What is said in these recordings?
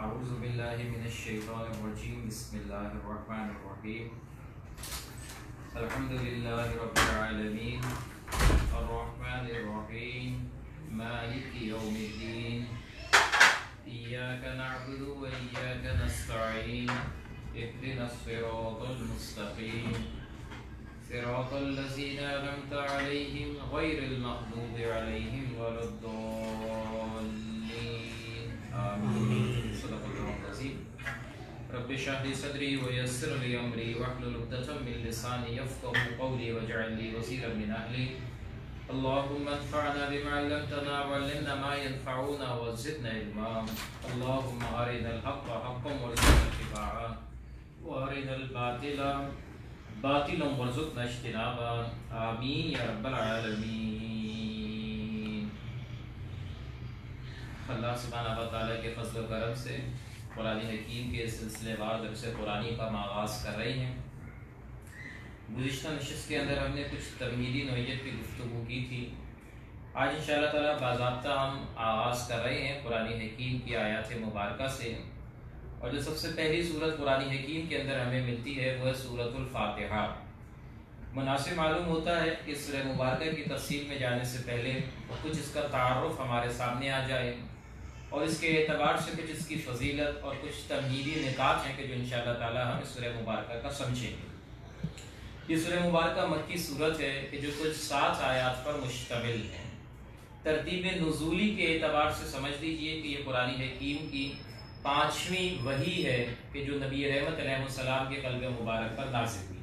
اعوذ باللہ من الشیطان الرجیم بسم اللہ الرحمن الرحیم الحمد للہ رب العالمین الرحمن الرحیم مالک یوم الدین ایاک نعبد و ایاک نستعین اهدنا الصراط المستقیم صراط الذین انعمت علیہم غیر المغضوب علیہم ولا الضالین آمین صدق اللہ العظیم رب اشرح لي صدری ویسر لي امری واحلل عقدۃ من لسانی یفقهوا قولی واجعل لي وزیرا من اہلی اللهم انفعنا بما علمتنا وعلمنا ما ينفعنا وزدنا علما اللهم ارنا الحق حقا وارزقنا اتباعه وارنا الباطل باطلا وارزقنا اجتنابه آمین یا رب العالمین۔ اللہ سبحانہ و تعالیٰ کے فضل و کرم سے قرآن حکیم کے سلسلے وار درس قرآنی کا آغاز کر رہے ہیں۔ گزشتہ نشست کے اندر ہم نے کچھ تمہیدی نوعیت کی گفتگو کی تھی۔ آج انشاءاللہ تعالیٰ باضابطہ ہم آغاز کر رہے ہیں قرآن حکیم کی آیات مبارکہ سے، اور جو سب سے پہلی صورت قرآن حکیم کے اندر ہمیں ملتی ہے وہ ہے سورۃ الفاتحہ۔ مناسب معلوم ہوتا ہے کہ سورہ مبارکہ کی تفصیل میں جانے سے پہلے کچھ اس کا تعارف ہمارے سامنے آ جائے، اور اس کے اعتبار سے کچھ اس کی فضیلت اور کچھ تمہیدی نکات ہیں کہ جو انشاءاللہ تعالی ہم اس سورہ مبارکہ کا سمجھیں گے۔ یہ سورہ مبارکہ مکی صورت ہے کہ جو کچھ 7 آیات پر مشتمل ہے۔ ترتیب نزولی کے اعتبار سے سمجھ لیجئے کہ یہ قرآن حکیم کی 5ویں وحی ہے کہ جو نبی رحمت علیہ السلام کے قلب مبارک پر نازل ہوئی۔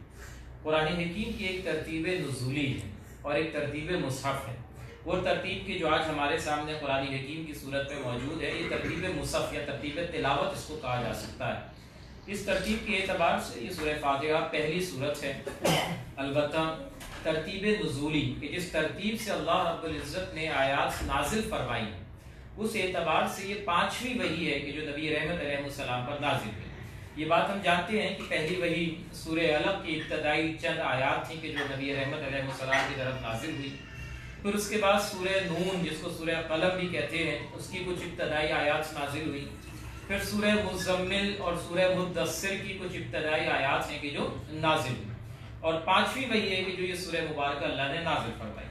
قرآن حکیم کی ایک ترتیب نزولی ہے اور ایک ترتیب مصحف ہے۔ وہ ترتیب کی جو آج ہمارے سامنے قرآن حکیم کی صورت میں موجود ہے، یہ ترتیب مصحف یا ترتیب تلاوت اس کو کہا جا سکتا ہے۔ اس ترتیب کے اعتبار سے یہ سورہ فاتحہ پہلی صورت ہے، البتہ ترتیب نزولی کہ جس ترتیب سے اللہ رب العزت نے آیات نازل فرمائی اس اعتبار سے یہ 5ویں وحی ہے کہ جو نبی رحمت علیہ السلام پر نازل ہوئی۔ یہ بات ہم جانتے ہیں کہ پہلی وحی سورہ علق کی ابتدائی چند آیات تھیں کہ جو نبی رحمت علیہ السلام کی طرف نازل ہوئی۔ پھر اس کے بعد سورہ نون جس کو سورہ قلم بھی کہتے ہیں اس کی کچھ ابتدائی آیات نازل ہوئی۔ پھر سورہ مزمل اور سورہ مدثر کی کچھ ابتدائی آیات ہیں کہ جو نازل ہوئی، اور 5ویں وحی ہے کہ جو یہ سورہ مبارکہ اللہ نے نازل فرمائی۔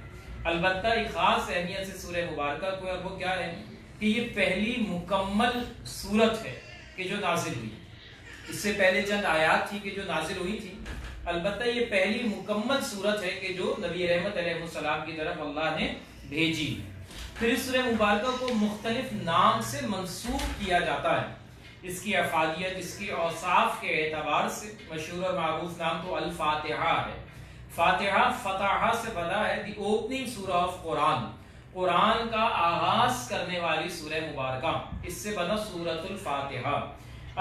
البتہ ایک خاص اہمیت سے سورہ مبارکہ کو ہے، وہ کیا ہے کہ یہ پہلی مکمل صورت ہے کہ جو نازل ہوئی۔ اس سے پہلے چند آیات تھی کہ جو نازل ہوئی تھی، البتہ یہ پہلی مکمل صورت ہے کہ جو نبی رحمت علیہ السلام کی طرف اللہ نے بھیجی۔ پھر اس سورہ مبارکہ کو مختلف نام سے منسوب کیا جاتا ہے۔ اس کی افادیت، اس کی اوصاف کے اعتبار سے مشہور اور معروف نام تو الفاتحہ ہے۔ فاتحہ فتحہ سے بنا ہے، دی اوپننگ سورہ آف قرآن، قرآن کا آغاز کرنے والی سورہ مبارکہ، اس سے بنا سورۃ الفاتحہ۔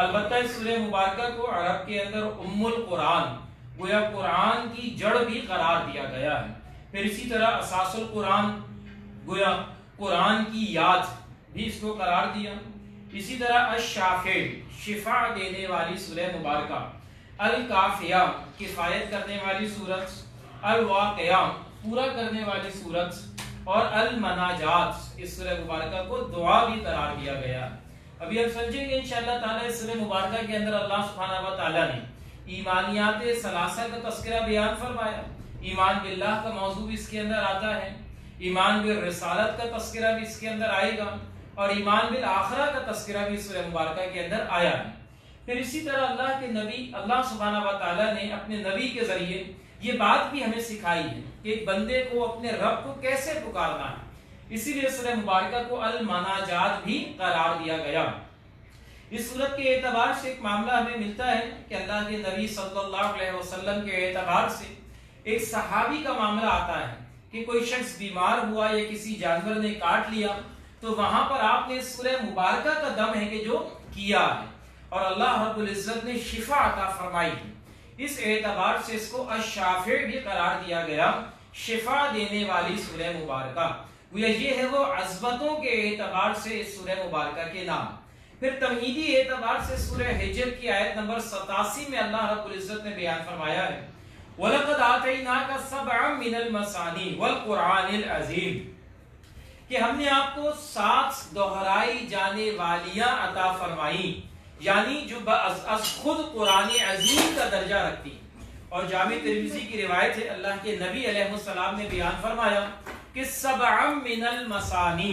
البتہ اس سورہ مبارکہ کو عرب کے اندر ام القرآن، گویا قرآن کی جڑ بھی قرار دیا گیا ہے۔ پھر اسی طرح اساس القرآن، گویا قرآن کی یاد بھی اس کو قرار دیا۔ اسی طرح الشافع، شفا دینے والی سورہ مبارکہ، الکافیہ، کفایت کرنے والی سورت، الواقعہ، پورا کرنے والی سورت، اور المناجات، اس سورہ مبارکہ کو دعا بھی قرار دیا گیا۔ ابھی ہم سمجھیں گے انشاءاللہ تعالی اس سورہ مبارکہ کے اندر اللہ سبحانہ و تعالی نے ایمانیات ثلاثہ کا تذکرہ بیان فرمایا۔ ایمان باللہ کا موضوع بھی اس کے اندر آتا ہے، ایمان بالرسالت کا تذکرہ بھی اس کے اندر آئے گا، اور ایمان بالآخرہ کا تذکرہ بھی سورہ مبارکہ کے اندر آیا ہے۔ پھر اسی طرح اللہ کے نبی، اللہ سبحانہ و تعالی نے اپنے نبی کے ذریعے یہ بات بھی ہمیں سکھائی ہے کہ ایک بندے کو اپنے رب کو کیسے پکارنا ہے، اسی لیے سورہ مبارکہ کو المناجات بھی قرار دیا گیا۔ اس صورت کے اعتبار سے ایک معاملہ ہمیں ملتا ہے کہ اللہ کے نبی صلی اللہ علیہ وسلم کے اعتبار سے ایک صحابی کا معاملہ آتا ہے کہ کوئی شخص بیمار ہوا یا کسی جانور نے کاٹ لیا، تو وہاں پر آپ نے سورہ مبارکہ کا دم ہے کہ جو کیا ہے، اور اللہ رب العزت نے شفا عطا فرمائی ہے۔ اس اعتبار سے اس کو الشافع بھی قرار دیا گیا، شفا دینے والی سورہ مبارکہ۔ یہ ہے وہ عظمتوں کے اعتبار سے اس سورہ مبارکہ کے نام۔ پھر تمہیدی اعتبار سے سورہ حجر کی آیت نمبر 87 میں اللہ رب العزت نے بیان فرمایا ہے وَلَقَدْ آتَيْنَاكَ سَبْعًا مِنَ الْمَثَانِي وَالْقُرْآنِ الْعَظِيمِ، کہ ہم نے آپ کو 7 دہرائی جانے والیاں عطا فرمائی، یعنی جو از خود قرآن عظیم کا درجہ رکھتی. اور جامع ترمذی کی روایت ہے، اللہ کے نبی علیہ السلام نے بیان فرمایا کہ 7 من المثانی،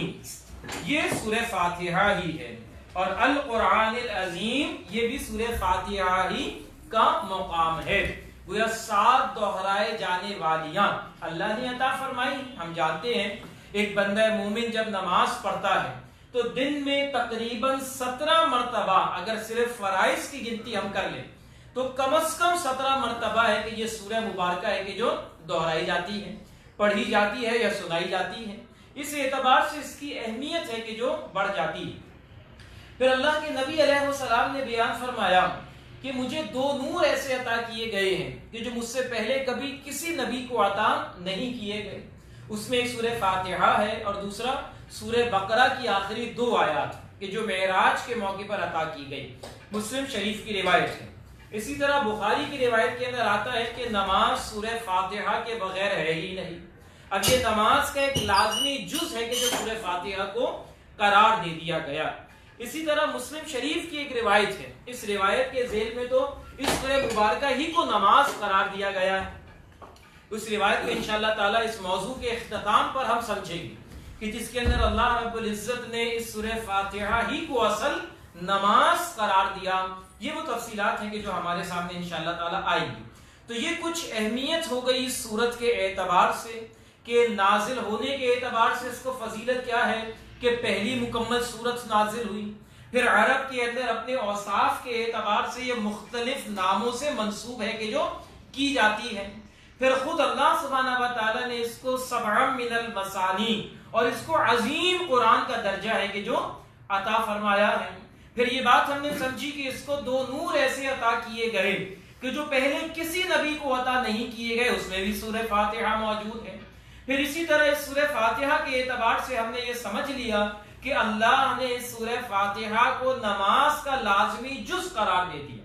یہ سورہ فاتحہ ہی ہے، اور القرآن العظیم یہ بھی سورہ فاتحہ ہی کا مقام ہے. گویا 7 دہرائے جانے والیاں اللہ نے عطا فرمائی. ہم جانتے ہیں ایک بندہ مومن جب نماز پڑھتا ہے تو دن میں تقریباً 17 مرتبہ، اگر صرف فرائض کی گنتی ہم کر لیں تو کم از کم 17 مرتبہ ہے کہ یہ سورہ مبارکہ ہے کہ جو دہرائی جاتی ہے، پڑھی جاتی ہے یا سنائی جاتی ہے. اس اعتبار سے اس کی اہمیت ہے کہ جو بڑھ جاتی ہے. پھر اللہ کے نبی علیہ السلام نے بیان فرمایا کہ مجھے 2 نور ایسے عطا کیے گئے ہیں کہ جو مجھ سے پہلے کبھی کسی نبی کو عطا نہیں کیے گئے. اس میں ایک سورہ فاتحہ ہے اور دوسرا سورہ بقرہ کی آخری 2 آیات کہ جو معراج کے موقع پر عطا کی گئی. مسلم شریف کی روایت ہے. اسی طرح بخاری کی روایت کے اندر آتا ہے کہ نماز سورہ فاتحہ کے بغیر ہے ہی نہیں. اب یہ نماز کا ایک لازمی جز ہے کہ جو سورہ فاتحہ کو قرار دے دیا گیا. اسی طرح مسلم شریف کی ایک روایت ہے، اس روایت کے ذیل میں تو اس سورہ مبارکہ ہی کو نماز قرار دیا گیا ہے. اس روایت کو انشاءاللہ تعالی اس موضوع کے اختتام پر ہم سمجھیں گے کہ جس کے اندر اللہ رب العزت نے اس سورہ فاتحہ ہی کو اصل نماز قرار دیا. یہ وہ تفصیلات ہیں کہ جو ہمارے سامنے انشاءاللہ تعالی آئیں گی. تو یہ کچھ اہمیت ہو گئی اس سورت کے اعتبار سے کہ نازل ہونے کے اعتبار سے اس کو فضیلت کیا ہے کہ پہلی مکمل سورت نازل ہوئی. پھر عرب کے اندر اپنے اوصاف کے اعتبار سے یہ مختلف ناموں سے منسوب ہے کہ جو کی جاتی ہے. پھر خود اللہ سبحانہ و تعالی نے اس کو 7 من المثانی اور اس کو عظیم قرآن کا درجہ ہے کہ جو عطا فرمایا ہے. پھر یہ بات ہم نے سمجھی کہ اس کو 2 نور ایسے عطا کیے گئے کہ جو پہلے کسی نبی کو عطا نہیں کیے گئے، اس میں بھی سورہ فاتحہ موجود ہے. پھر اسی طرح اس سورہ فاتحہ کے اعتبار سے ہم نے یہ سمجھ لیا کہ اللہ نے اس سورہ فاتحہ کو نماز کا لازمی جز قرار دے دیا.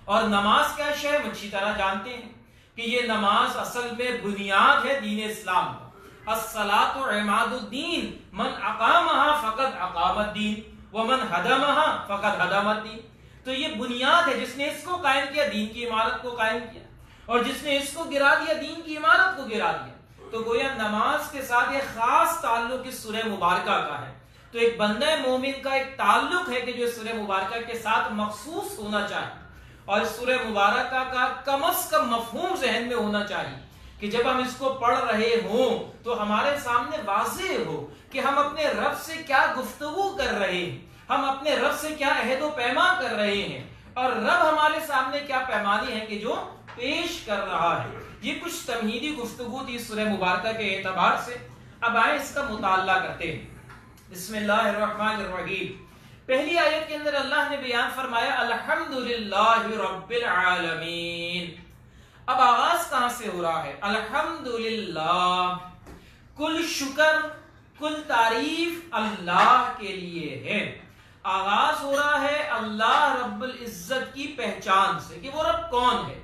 اور نماز کیا شے ہم اچھی طرح جانتے ہیں کہ یہ نماز اصل میں بنیاد ہے دین اسلام کا. الصلاۃ عماد الدین، من اقامها فقد اقام الدین ومن ہدمها فقد ہدم الدین. تو یہ بنیاد ہے، جس نے اس کو قائم کیا دین کی عمارت کو قائم کیا، اور جس نے اس کو گرا دیا دین کی عمارت کو گرا دیا. تو گویا نماز کے ساتھ ایک خاص تعلق اس سورہ مبارکہ کا ہے. تو ایک بندہ مومن کا ایک تعلق ہے کہ جو سورہ مبارکہ کے ساتھ مخصوص ہونا چاہیے، اور اس سورہ مبارکہ کا کم از کم مفہوم ذہن میں ہونا چاہیے کہ جب ہم اس کو پڑھ رہے ہوں تو ہمارے سامنے واضح ہو کہ ہم اپنے رب سے کیا گفتگو کر رہے ہیں، ہم اپنے رب سے کیا عہد و پیمان کر رہے ہیں، اور رب ہمارے سامنے کیا پیمانے ہیں کہ جو پیش کر رہا ہے. یہ کچھ تمہیدی گفتگو تھی سورہ مبارکہ کے اعتبار سے. اب آئیں اس کا مطالعہ کرتے ہیں. بسم اللہ الرحمن الرحیم. پہلی آیت کے اندر اللہ نے بیان فرمایا الحمدللہ رب العالمین. اب آغاز کہاں سے ہو رہا ہے؟ الحمدللہ، کل شکر کل تعریف اللہ کے لیے ہے. آغاز ہو رہا ہے اللہ رب العزت کی پہچان سے کہ وہ رب کون ہے.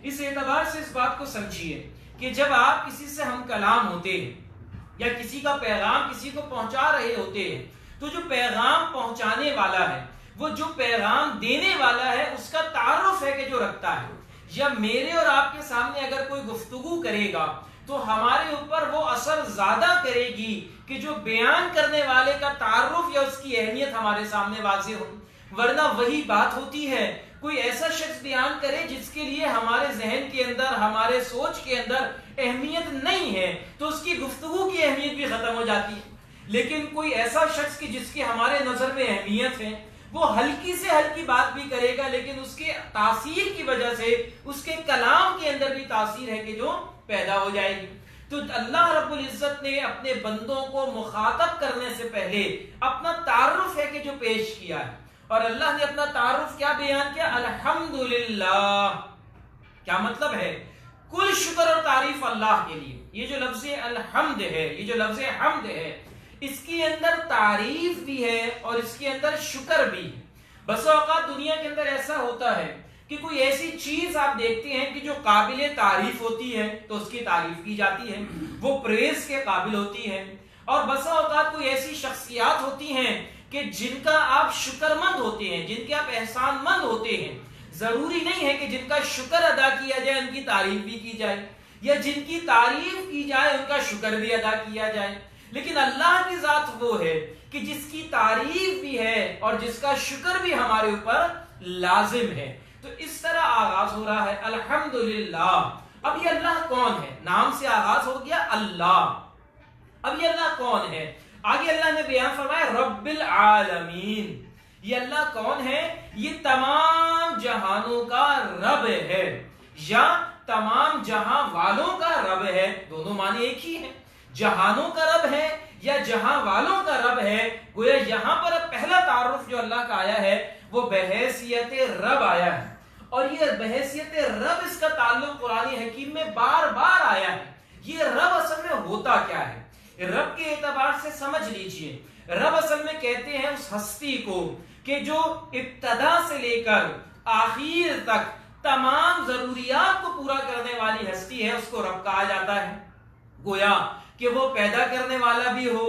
اس اعتبار سے اس بات کو سمجھیے کہ جب آپ کسی سے ہم کلام ہوتے ہیں یا کسی کا پیغام کسی کو پہنچا رہے ہوتے ہیں تو جو پیغام پہنچانے والا ہے، وہ جو پیغام دینے والا ہے، اس کا تعارف ہے کہ جو رکھتا ہے. یا میرے اور آپ کے سامنے اگر کوئی گفتگو کرے گا تو ہمارے اوپر وہ اثر زیادہ کرے گی کہ جو بیان کرنے والے کا تعارف یا اس کی اہمیت ہمارے سامنے واضح ہو. ورنہ وہی بات ہوتی ہے کوئی ایسا شخص بیان کرے جس کے لیے ہمارے ذہن کے اندر، ہمارے سوچ کے اندر اہمیت نہیں ہے، تو اس کی گفتگو کی اہمیت بھی ختم ہو جاتی ہے. لیکن کوئی ایسا شخص کی جس کی ہمارے نظر میں اہمیت ہے، وہ ہلکی سے ہلکی بات بھی کرے گا لیکن اس کے تاثیر کی وجہ سے اس کے کلام کے اندر بھی تاثیر ہے کہ جو پیدا ہو جائے گی. تو اللہ رب العزت نے اپنے بندوں کو مخاطب کرنے سے پہلے اپنا تعارف ہے کہ جو پیش کیا ہے. اور اللہ نے اپنا تعارف کیا بیان کیا؟ الحمدللہ. کیا مطلب ہے؟ کل شکر اور تعریف اللہ کے لیے. یہ جو لفظ الحمد ہے، یہ جو لفظ حمد ہے، اس کے اندر تعریف بھی ہے اور اس کے اندر شکر بھی ہے. بس اوقات دنیا کے اندر ایسا ہوتا ہے کہ کوئی ایسی چیز آپ دیکھتے ہیں کہ جو قابل تعریف ہوتی ہے تو اس کی تعریف کی جاتی ہے، وہ پریز کے قابل ہوتی ہے. اور بسا اوقات کوئی ایسی شخصیات ہوتی ہیں کہ جن کا آپ شکر مند ہوتے ہیں، جن کے آپ احسان مند ہوتے ہیں. ضروری نہیں ہے کہ جن کا شکر ادا کیا جائے ان کی تعریف بھی کی جائے، یا جن کی تعریف کی جائے ان کا شکر بھی ادا کیا جائے. لیکن اللہ کی ذات وہ ہے کہ جس کی تعریف بھی ہے اور جس کا شکر بھی ہمارے اوپر لازم ہے. تو اس طرح آغاز ہو رہا ہے الحمدللہ. اب یہ اللہ کون ہے؟ نام سے آغاز ہو گیا اللہ. اب یہ اللہ کون ہے؟ آگے اللہ نے بیان فرمایا رب العالمین. یہ اللہ کون ہے؟ یہ تمام جہانوں کا رب ہے یا تمام جہاں والوں کا رب ہے. دونوں معنی ایک ہی ہیں. جہانوں کا رب ہے یا جہاں والوں کا رب ہے. گویا یہاں پر اب پہلا تعارف جو اللہ کا آیا ہے وہ بحیثیت رب آیا ہے، اور یہ بحیثیت رب اس کا تعلق قرآن حکیم میں بار بار آیا ہے. یہ رب اصل میں ہوتا کیا ہے؟ رب کے اعتبار سے سمجھ لیجئے، رب اصل میں کہتے ہیں اس ہستی کو کہ جو ابتدا سے لے کر آخر تک تمام ضروریات کو پورا کرنے والی ہستی ہے، اس کو رب کہا جاتا ہے. گویا کہ وہ پیدا کرنے والا بھی ہو،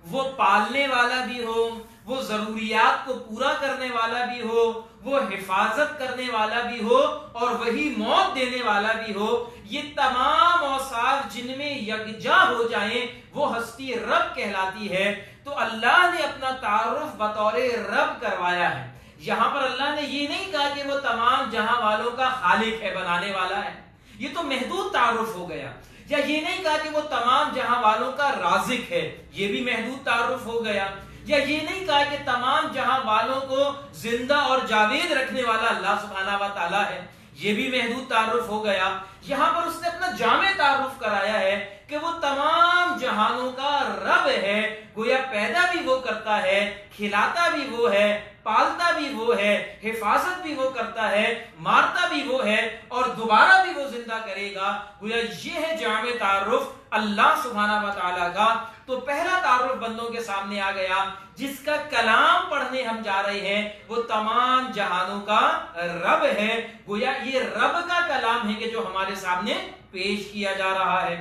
وہ پالنے والا بھی ہو، وہ ضروریات کو پورا کرنے والا بھی ہو، وہ حفاظت کرنے والا بھی ہو، اور وہی موت دینے والا بھی ہو. یہ تمام اوصاف جن میں یکجا ہو جائیں وہ ہستی رب کہلاتی ہے. تو اللہ نے اپنا تعارف بطور رب کروایا ہے. یہاں پر اللہ نے یہ نہیں کہا کہ وہ تمام جہاں والوں کا خالق ہے، بنانے والا ہے، یہ تو محدود تعارف ہو گیا. یا یہ نہیں کہا کہ وہ تمام جہاں والوں کا رازق ہے، یہ بھی محدود تعارف ہو گیا. یا یہ نہیں کہا کہ تمام جہاں والوں کو زندہ اور جاوید رکھنے والا اللہ سبحانہ و تعالی ہے، یہ بھی محدود تعارف ہو گیا. یہاں پر اس نے اپنا جامع تعارف کرایا ہے کہ وہ تمام جہانوں کا رب ہے. گویا پیدا بھی وہ کرتا ہے، کھلاتا بھی وہ ہے، پالتا بھی وہ ہے، حفاظت بھی وہ کرتا ہے، مارتا بھی وہ ہے، اور دوبارہ بھی وہ زندہ کرے گا. گویا یہ ہے جامع تعارف اللہ سبحانہ و تعالیٰ کا. تو پہلا تعارف بندوں کے سامنے آ گیا. جس کا کلام پڑھنے ہم جا رہے ہیں وہ تمام جہانوں کا رب ہے. گویا یہ رب کا کلام ہے کہ جو ہمارے سامنے پیش کیا جا رہا ہے.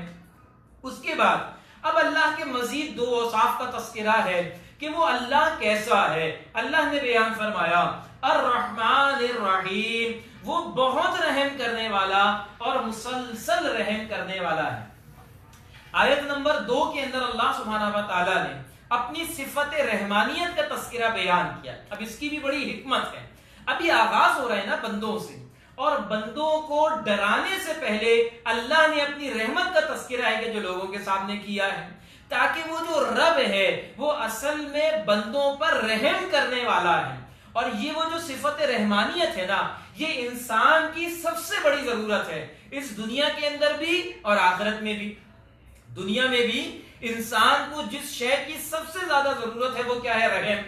اس کے بعد اب اللہ کے مزید دو اوصاف کا تذکرہ ہے کہ وہ اللہ کیسا ہے. اللہ نے بیان فرمایا الرحمن الرحیم، وہ بہت رحم کرنے والا اور مسلسل رحم کرنے والا ہے. آیت نمبر 2 کے اندر اللہ سبحانہ و تعالی نے اپنی صفت رحمانیت کا تذکرہ بیان کیا. اب اس کی بھی بڑی حکمت ہے. ابھی آغاز ہو رہا ہے نا بندوں سے، اور بندوں کو ڈرانے سے پہلے اللہ نے اپنی رحمت کا تذکرہ ہے کہ جو لوگوں کے سامنے کیا ہے، تاکہ وہ جو رب ہے وہ اصل میں بندوں پر رحم کرنے والا ہے. اور یہ وہ جو صفت رحمانیت ہے نا، یہ انسان کی سب سے بڑی ضرورت ہے، اس دنیا کے اندر بھی اور آخرت میں بھی. دنیا میں بھی انسان کو جس شے کی سب سے زیادہ ضرورت ہے وہ کیا ہے؟ رحم.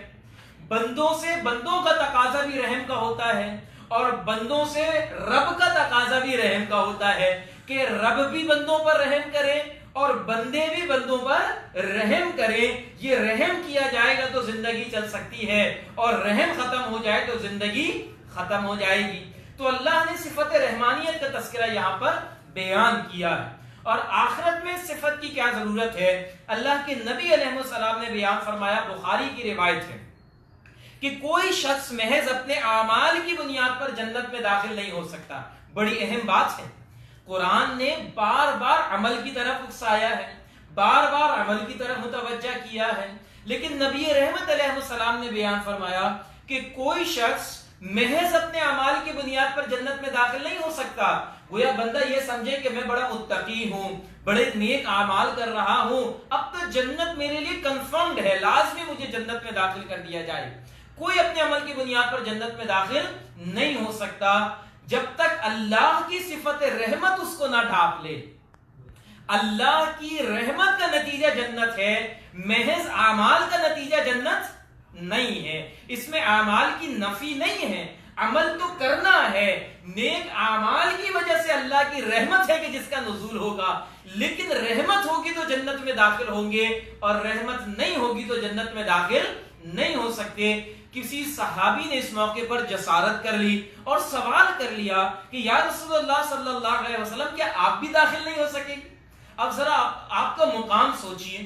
بندوں سے بندوں کا تقاضا بھی رحم کا ہوتا ہے، اور بندوں سے رب کا تقاضا بھی رحم کا ہوتا ہے کہ رب بھی بندوں پر رحم کرے اور بندے بھی بندوں پر رحم کریں. یہ رحم کیا جائے گا تو زندگی چل سکتی ہے، اور رحم ختم ہو جائے تو زندگی ختم ہو جائے گی. تو اللہ نے صفت رحمانیت کا تذکرہ یہاں پر بیان کیا ہے. اور آخرت میں صفت کی کیا ضرورت ہے؟ اللہ کے نبی علیہ السلام نے بیان فرمایا، بخاری کی روایت ہے کہ کوئی شخص محض اپنے اعمال کی بنیاد پر جنت میں داخل نہیں ہو سکتا. بڑی اہم بات ہے. قرآن نے بار بار عمل کی طرف اکسایا ہے، بار بار عمل کی طرف متوجہ کیا ہے، لیکن نبی رحمت علیہ السلام نے بیان فرمایا کہ کوئی شخص محض اپنے اعمال کی بنیاد پر جنت میں داخل نہیں ہو سکتا. گویا بندہ یہ سمجھے کہ میں بڑا متقی ہوں، بڑے نیک اعمال کر رہا ہوں، اب تو جنت میرے لیے کنفرمڈ ہے، لازمی مجھے جنت میں داخل کر دیا جائے. کوئی اپنے عمل کی بنیاد پر جنت میں داخل نہیں ہو سکتا جب تک اللہ کی صفت رحمت اس کو نہ ڈھانپ لے. اللہ کی رحمت کا نتیجہ جنت ہے، محض اعمال کا نتیجہ جنت نہیں ہے. اس میں اعمال کی نفی نہیں ہے، عمل تو کرنا ہے. نیک اعمال کی وجہ سے اللہ کی رحمت ہے کہ جس کا نزول ہوگا، لیکن رحمت ہوگی تو جنت میں داخل ہوں گے، اور رحمت نہیں ہوگی تو جنت میں داخل نہیں ہو سکتے. کسی صحابی نے اس موقع پر جسارت کر لی اور سوال کر لیا کہ یا رسول اللہ صلی اللہ علیہ وسلم، کیا آپ بھی داخل نہیں ہو سکے؟ اب ذرا آپ کا مقام سوچئے.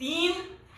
3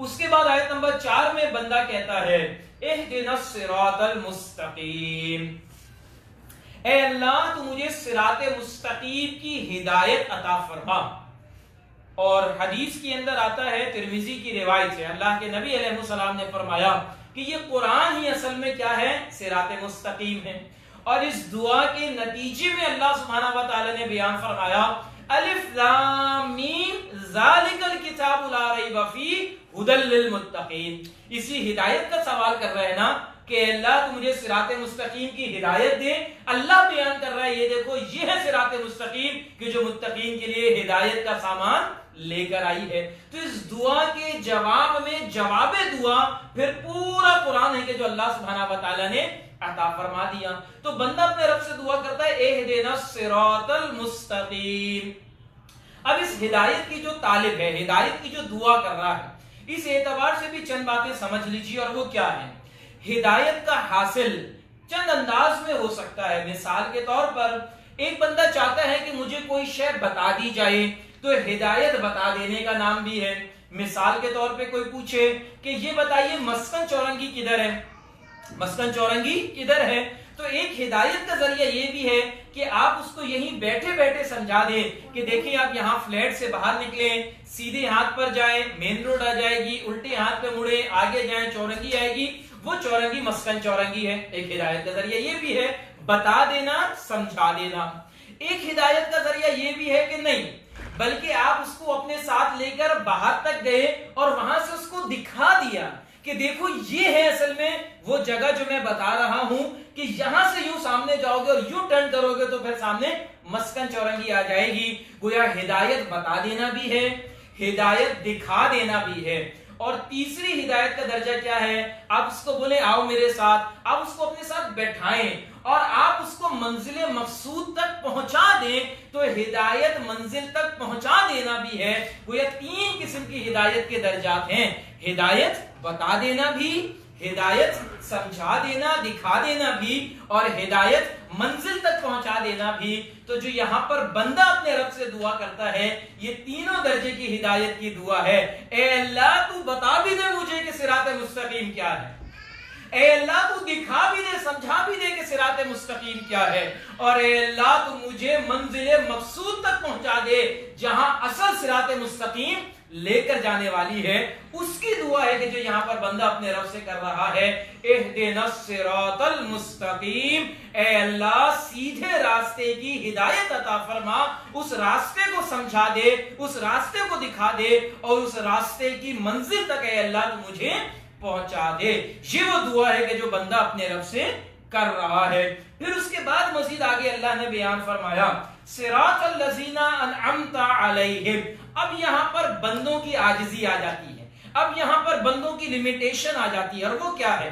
اس کے بعد آیت نمبر 4 میں بندہ کہتا ہے اہدنا الصراط المستقیم، اے اللہ تو مجھے صراط مستقیم کی ہدایت عطا فرما۔ اور حدیث کے اندر آتا ہے ترمذی کی روایت سے، اللہ کے نبی علیہ السلام نے فرمایا کہ یہ قرآن ہی اصل میں کیا ہے؟ صراط مستقیم ہے۔ اور اس دعا کے نتیجے میں اللہ سبحانہ و تعالی نے بیان فرمایا الف لام میم ذالک الکتاب لا ریب فیہ ھدی للمتقین۔ اسی ہدایت کا سوال کر رہے ہیں نا کہ اللہ تو مجھے صراط مستقیم کی ہدایت دے۔ اللہ بیان کر رہا ہے یہ دیکھو یہ ہے صراط مستقیم کہ جو متقین کے لیے ہدایت کا سامان لے کر آئی ہے۔ تو اس دعا کے جواب میں جواب دعا پھر پورا قرآن ہے کہ جو اللہ سبحانہ و تعالی نے عطا فرما دیا۔ تو بندہ اپنے رب سے دعا کرتا ہے اہدنا الصراط المستقیم۔ اب اس ہدایت کی جو طالب ہے، ہدایت کی جو دعا کر رہا ہے، اس اعتبار سے بھی چند باتیں سمجھ لیجیے، اور وہ کیا ہے؟ ہدایت کا حاصل چند انداز میں ہو سکتا ہے۔ مثال کے طور پر ایک بندہ چاہتا ہے کہ مجھے کوئی شے بتا دی جائے، تو ہدایت بتا دینے کا نام بھی ہے۔ مثال کے طور پہ کوئی پوچھے کہ یہ بتائیے مسکن چورنگی کدھر ہے، مسکن چورنگی کدھر ہے، تو ایک ہدایت کا ذریعہ یہ بھی ہے کہ آپ اس کو یہیں بیٹھے بیٹھے سمجھا دیں کہ دیکھیں آپ یہاں فلیٹ سے باہر نکلیں، سیدھے ہاتھ پر جائیں، مین روڈ آ جائے گی، الٹے ہاتھ پہ مڑے آگے جائیں، چورنگی آئے گی، وہ چورنگی مسکن چورنگی ہے۔ ایک ہدایت کا ذریعہ یہ بھی ہے، بتا دینا، سمجھا دینا۔ ایک ہدایت کا ذریعہ یہ بھی ہے کہ نہیں بلکہ آپ اس کو اپنے ساتھ لے کر باہر تک گئے اور وہاں سے اس کو دکھا دیا کہ دیکھو یہ ہے اصل میں وہ جگہ جو میں بتا رہا ہوں کہ یہاں سے یوں سامنے جاؤ گے اور یوں ٹرن کرو گے تو پھر سامنے مسکن چورنگی آ جائے گی۔ گویا ہدایت بتا دینا بھی ہے، ہدایت دکھا دینا بھی ہے۔ اور تیسری ہدایت کا درجہ کیا ہے؟ آپ اس کو بولیں آؤ میرے ساتھ، آپ اس کو اپنے ساتھ بیٹھائیں اور آپ اس کو منزل مقصود تک پہنچا دیں، تو ہدایت منزل تک پہنچا دینا بھی ہے۔ وہ یہ تین قسم کی ہدایت کے درجات ہیں، ہدایت بتا دینا بھی، ہدایت سمجھا دینا، دکھا دینا بھی، اور ہدایت منزل تک پہنچا دینا بھی۔ تو جو یہاں پر بندہ اپنے رب سے دعا کرتا ہے یہ تینوں درجے کی ہدایت کی دعا ہے۔ اے اللہ تو بتا بھی دے مجھے کہ صراط مستقیم کیا ہے، اے اللہ تو دکھا بھی دے، سمجھا بھی دے کہ صراط مستقیم کیا ہے، اور اے اللہ تو مجھے منزل مقصود تک پہنچا دے جہاں اصل صراط مستقیم لے کر جانے والی ہے۔ اس کی دعا ہے کہ جو یہاں پر بندہ اپنے رب سے کر رہا ہے اہدنا الصراط المستقیم، اے اللہ سیدھے راستے کی ہدایت عطا فرما، اس راستے کو سمجھا دے، اس راستے کو دکھا دے، اور اس راستے کی منزل تک اے اللہ تو مجھے پہنچا دے۔ یہ وہ دعا ہے کہ جو بندہ اپنے رب سے کر رہا ہے۔ پھر اس کے بعد مزید آگے اللہ نے بیان فرمایا صراط الذین انعمت علیہم۔ اب یہاں پر بندوں کی عاجزی آ جاتی ہے، اب یہاں پر بندوں کی لمیٹیشن آ جاتی ہے، اور وہ کیا ہے؟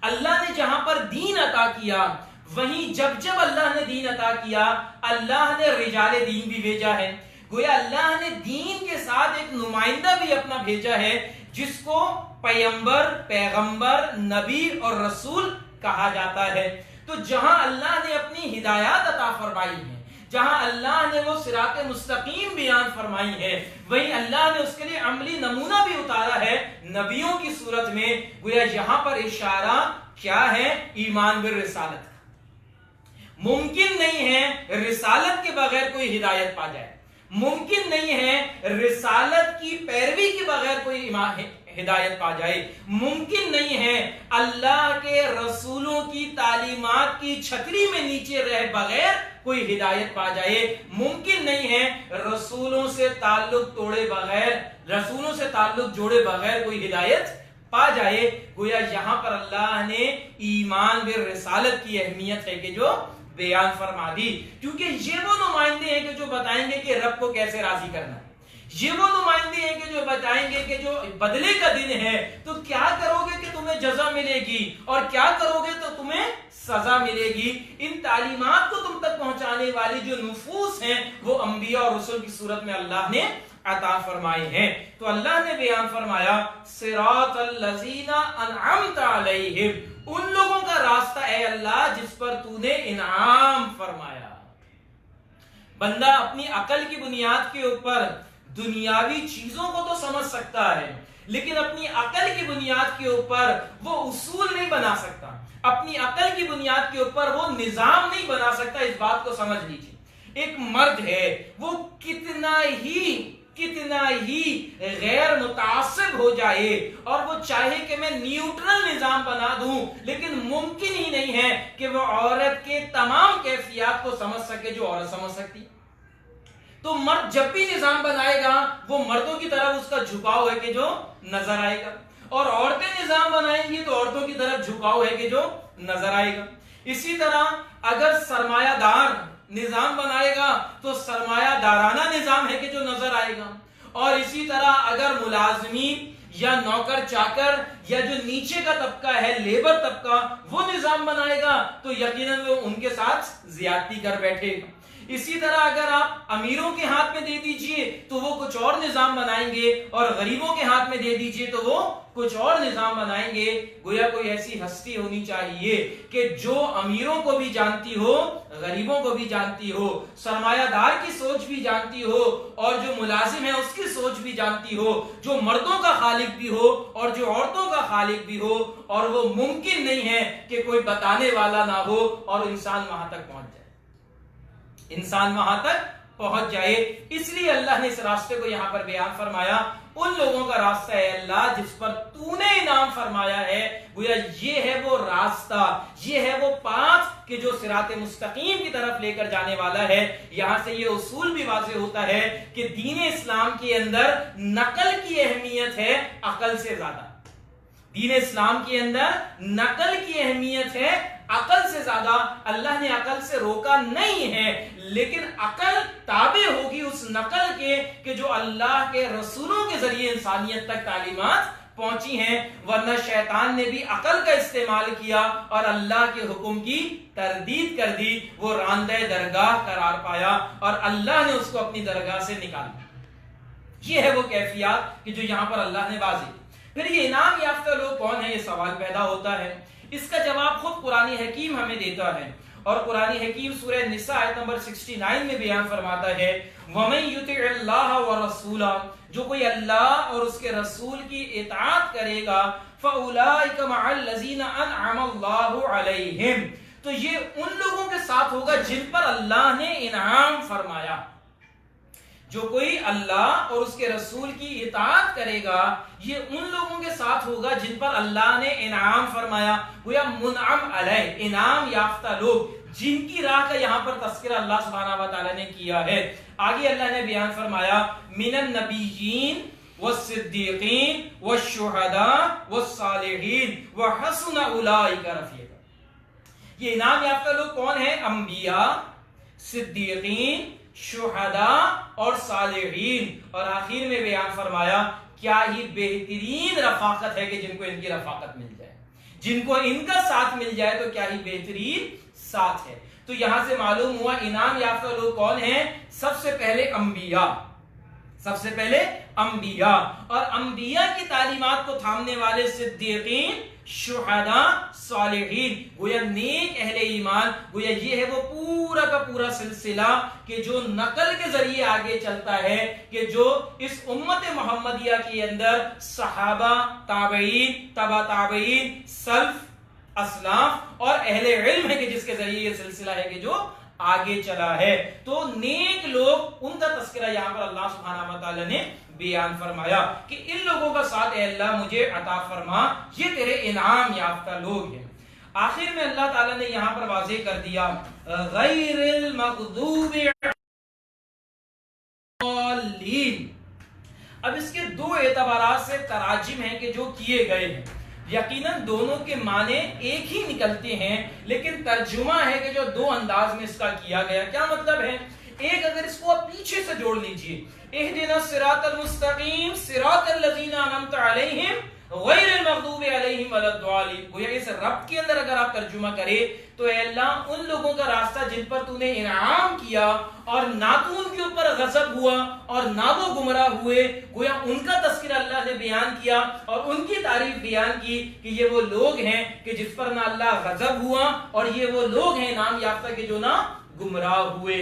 اللہ نے جہاں پر دین عطا کیا، وہیں جب اللہ نے دین عطا کیا اللہ نے رجال دین بھی بھیجا ہے۔ گویا اللہ نے دین کے ساتھ ایک نمائندہ بھی اپنا بھیجا ہے جس کو پیغمبر، پیغمبر، نبی اور رسول کہا جاتا ہے۔ تو جہاں اللہ نے اپنی ہدایات عطا فرمائی ہے، جہاں اللہ نے وہ صراط مستقیم بیان فرمائی ہے، وہیں اللہ نے اس کے لیے عملی نمونہ بھی اتارا ہے نبیوں کی صورت میں۔ گویا یہاں پر اشارہ کیا ہے؟ ایمان بالرسالت کا۔ ممکن نہیں ہے رسالت کے بغیر کوئی ہدایت پا جائے، ممکن نہیں ہے رسالت کی پیروی کے بغیر کوئی ہدایت پا جائے، ممکن نہیں ہے اللہ کے رسولوں کی تعلیمات کی چھتری میں نیچے رہ بغیر کوئی ہدایت پا جائے، ممکن نہیں ہے رسولوں سے تعلق توڑے بغیر، رسولوں سے تعلق جوڑے بغیر کوئی ہدایت پا جائے۔ گویا یہاں پر اللہ نے ایمان بالرسالت کی اہمیت ہے کہ جو بیان فرما دی، کیونکہ یہ وہ نمائندے ہیں کہ جو بتائیں گے کہ رب کو کیسے راضی کرنا ہے، یہ وہ نمائندے ہیں کہ جو بتائیں گے کہ جو بدلے کا دن ہے تو کیا کرو گے کہ تمہیں جزا ملے گی، اور کیا کرو گے تو تمہیں سزا ملے گی۔ ان تعلیمات کو تم تک پہنچانے والی جو نفوس ہیں وہ انبیاء اور رسول کی صورت میں اللہ نے عطا فرمائے ہیں۔ تو اللہ نے بیان فرمایا صراط الذین انعمت علیہم، ان لوگوں کا راستہ اے اللہ جس پر تو نے انعام فرمایا۔ بندہ اپنی عقل کی بنیاد کے اوپر دنیاوی چیزوں کو تو سمجھ سکتا ہے، لیکن اپنی عقل کی بنیاد کے اوپر وہ اصول نہیں بنا سکتا، اپنی عقل کی بنیاد کے اوپر وہ نظام نہیں بنا سکتا۔ اس بات کو سمجھ لیجیے، ایک مرد ہے، وہ کتنا ہی غیر متعصب ہو جائے اور وہ چاہے کہ میں نیوٹرل نظام بنا دوں، لیکن ممکن ہی نہیں ہے کہ وہ عورت کے تمام کیفیات کو سمجھ سکے جو عورت سمجھ سکتی۔ تو مرد جب بھی نظام بنائے گا وہ مردوں کی طرف اس کا جھکاؤ ہے کہ جو نظر آئے گا، اور عورتیں نظام بنائیں گی تو عورتوں کی طرف جھکاؤ ہے کہ جو نظر آئے گا۔ اسی طرح اگر سرمایہ دار نظام بنائے گا تو سرمایہ دارانہ نظام ہے کہ جو نظر آئے گا، اور اسی طرح اگر ملازمین یا نوکر چاکر یا جو نیچے کا طبقہ ہے لیبر طبقہ وہ نظام بنائے گا تو یقیناً وہ ان کے ساتھ زیادتی کر بیٹھے گا۔ اسی طرح اگر آپ امیروں کے ہاتھ میں دے دیجئے تو وہ کچھ اور نظام بنائیں گے، اور غریبوں کے ہاتھ میں دے دیجئے تو وہ کچھ اور نظام بنائیں گے۔ گویا کوئی ایسی ہستی ہونی چاہیے کہ جو امیروں کو بھی جانتی ہو، غریبوں کو بھی جانتی ہو، سرمایہ دار کی سوچ بھی جانتی ہو، اور جو ملازم ہے اس کی سوچ بھی جانتی ہو، جو مردوں کا خالق بھی ہو اور جو عورتوں کا خالق بھی ہو، اور وہ ممکن نہیں ہے کہ کوئی بتانے والا نہ ہو اور انسان وہاں تک پہنچ جائے، انسان وہاں تک پہنچ جائے۔ اس لیے اللہ نے اس راستے کو یہاں پر بیان فرمایا، ان لوگوں کا راستہ ہے اللہ جس پر تو نے انعام فرمایا ہے۔ گویا یہ ہے وہ راستہ، یہ ہے وہ پاتھ کہ جو صراط مستقیم کی طرف لے کر جانے والا ہے۔ یہاں سے یہ اصول بھی واضح ہوتا ہے کہ دین اسلام کے اندر نقل کی اہمیت ہے عقل سے زیادہ، دین اسلام کے اندر نقل کی اہمیت ہے عقل سے زیادہ۔ اللہ نے عقل سے روکا نہیں ہے، لیکن عقل تابع ہوگی اس نقل کے کہ جو اللہ کے رسولوں کے ذریعے انسانیت تک تعلیمات پہنچی ہیں، ورنہ شیطان نے بھی عقل کا استعمال کیا اور اللہ کے حکم کی تردید کر دی، وہ راندہ درگاہ قرار پایا اور اللہ نے اس کو اپنی درگاہ سے نکال دیا۔ یہ ہے وہ کیفیات کہ جو یہاں پر اللہ نے واضح کی۔ پھر یہ انعام یافتہ لوگ کون ہیں، یہ سوال پیدا ہوتا ہے۔ اس کا جواب خود قرآن حکیم ہمیں دیتا ہے، اور قرآن حکیم سورہ نساء آیت نمبر 69 میں بیان فرماتا ہے وَمَن يُطِعِ اللَّهَ وَرَسُولَهُ، جو کوئی اللہ اور اس کے رسول کی اطاعت کرے گا، فَأُولَٰئِكَ مَعَ الَّذِينَ أَنْعَمَ اللَّهُ عَلَيْهِمْ، تو یہ ان لوگوں کے ساتھ ہوگا جن پر اللہ نے انعام فرمایا۔ جو کوئی اللہ اور اس کے رسول کی اطاعت کرے گا یہ ان لوگوں کے ساتھ ہوگا جن پر اللہ نے انعام فرمایا۔ گویا منعم علیہ، انعام یافتہ لوگ، جن کی راہ کا یہاں پر تذکرہ اللہ سبحانہ و تعالی نے کیا ہے۔ آگے اللہ نے بیان فرمایا من النبیین والصدیقین والشہداء والصالحین وحسن اولئک رفیقا۔ یہ انعام یافتہ لوگ کون ہیں؟ انبیاء، صدیقین، شہداء اور صالحین، اور آخر میں بیان فرمایا کیا ہی بہترین رفاقت ہے کہ جن کو ان کی رفاقت مل جائے، جن کو ان کا ساتھ مل جائے تو کیا ہی بہترین ساتھ ہے۔ تو یہاں سے معلوم ہوا انعام یافتہ لوگ کون ہیں؟ سب سے پہلے انبیاء، سب سے پہلے انبیاء، اور انبیاء کی تعلیمات کو تھامنے والے صدیقین، شہداء، صالحین، گویا نیک اہل ایمان۔ گویا یہ ہے وہ پورا کا پورا سلسلہ کہ جو نقل کے ذریعے آگے چلتا ہے، کہ جو اس امت محمدیہ کے اندر صحابہ، تابعین، تبع تابعین، سلف، اسلاف اور اہل علم ہے کہ جس کے ذریعے یہ سلسلہ ہے کہ جو آگے چلا ہے۔ تو نیک لوگ، ان کا تذکرہ یہاں پر اللہ سبحانہ و تعالی نے بیان فرمایا کہ ان لوگوں کا ساتھ اے اللہ مجھے عطا فرما، یہ تیرے انعام یافتہ لوگ ہیں۔ آخر میں اللہ تعالی نے یہاں پر واضح کر دیا غیر المغضوب علیہم۔ اب اس کے دو اعتبارات سے تراجم ہیں کہ جو کیے گئے ہیں، یقیناً دونوں کے معنی ایک ہی نکلتے ہیں، لیکن ترجمہ ہے کہ جو دو انداز میں اس کا کیا گیا۔ کیا مطلب ہے؟ ایک اگر اس کو آپ پیچھے سے جوڑ لیجئے، اہدنا الصراط المستقیم صراط الذین انعمت علیہم غیر المغضوب علیہم ولا الضالین، گویا اس رب کے اندر اگر آپ ترجمہ کرے تو اے اللہ ان لوگوں کا راستہ جن پر تو نے انعام کیا اور نہ تو ان کے اوپر غضب ہوا اور نہ وہ گمراہ ہوئے، گویا ان کا تذکرہ اللہ نے بیان کیا اور ان کی تعریف بیان کی کہ یہ وہ لوگ ہیں کہ جس پر نہ اللہ غضب ہوا، اور یہ وہ لوگ ہیں انعام یافتہ کہ جو نہ گمراہ ہوئے۔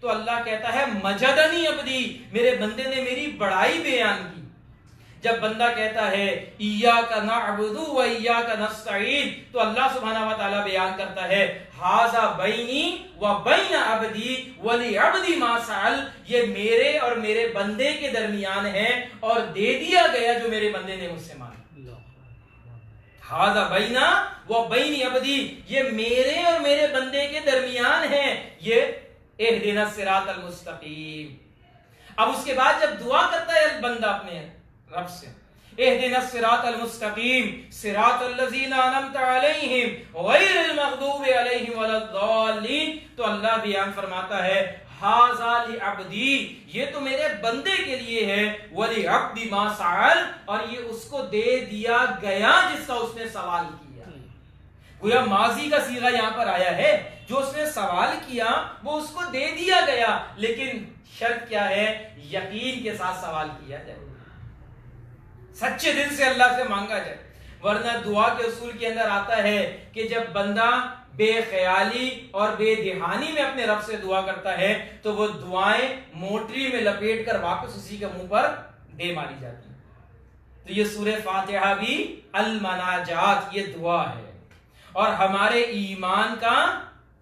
تو اللہ کہتا ہے مجدنی عبدی، میرے بندے نے میری بڑائی بیان کی۔ جب بندہ کہتا ہے ایاک نعبد و ایاک نستعین تو اللہ سبحانہ و تعالی بیان کرتا ہے ھذا بینی و بین عبدی ولعبدی ما سأل، یہ میرے اور میرے بندے کے درمیان ہے اور دے دیا گیا جو میرے بندے نے مجھ سے مانگا۔ ھذا بینا و بین عبدی، یہ میرے اور میرے بندے کے درمیان ہے، یہ اہدنا الصراط المستقیم۔ اب اس کے بعد جب دعا کرتا ہے بندہ اپنے رب سے اہدنا الصراط المستقیم صراط الذین انعمت علیہم غیر المغضوب علیہم ولا الضالین، تو اللہ بیان فرماتا ہے ھذا لعبدی، یہ تو میرے بندے کے لیے ہے، ولعبدی ما سأل، اور یہ اس کو دے دیا گیا جس کا اس نے سوال کیا۔ گویا ماضی کا صیغہ یہاں پر آیا ہے، جو اس نے سوال کیا وہ اس کو دے دیا گیا، لیکن شرط کیا ہے؟ یقین کے ساتھ سوال کیا جائے، سچے دل سے اللہ سے مانگا جائے، ورنہ دعا کے اصول کے اندر آتا ہے کہ جب بندہ بے خیالی اور بے دہانی میں اپنے رب سے دعا کرتا ہے تو وہ دعائیں موٹری میں لپیٹ کر واپس اسی کے منہ پر دے ماری جاتی ہیں۔ تو یہ سورہ فاتحہ بھی المناجات، یہ دعا ہے اور ہمارے ایمان کا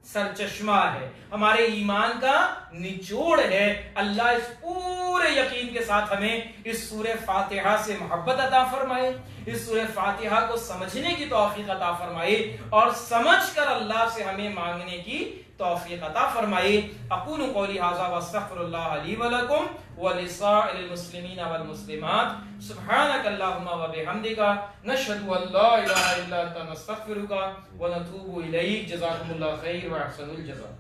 سرچشمہ ہے، ہمارے ایمان کا نچوڑ ہے۔ اللہ اس پورے یقین کے ساتھ ہمیں اس سورہ فاتحہ سے محبت عطا فرمائے، اس سورہ فاتحہ کو سمجھنے کی توفیق عطا فرمائے اور سمجھ کر اللہ سے ہمیں مانگنے کی توفیق عطا فرمائے۔ اقول قولی ھذا واستغفر اللہ لی ولکم ولسائر المسلمین والمسلمات، سبحانک اللہم وبحمدک، نشہد ان لا الہ الا انت، نستغفرک ونتوب الیک۔ جزاکم اللہ خیر واحسن الجزاء۔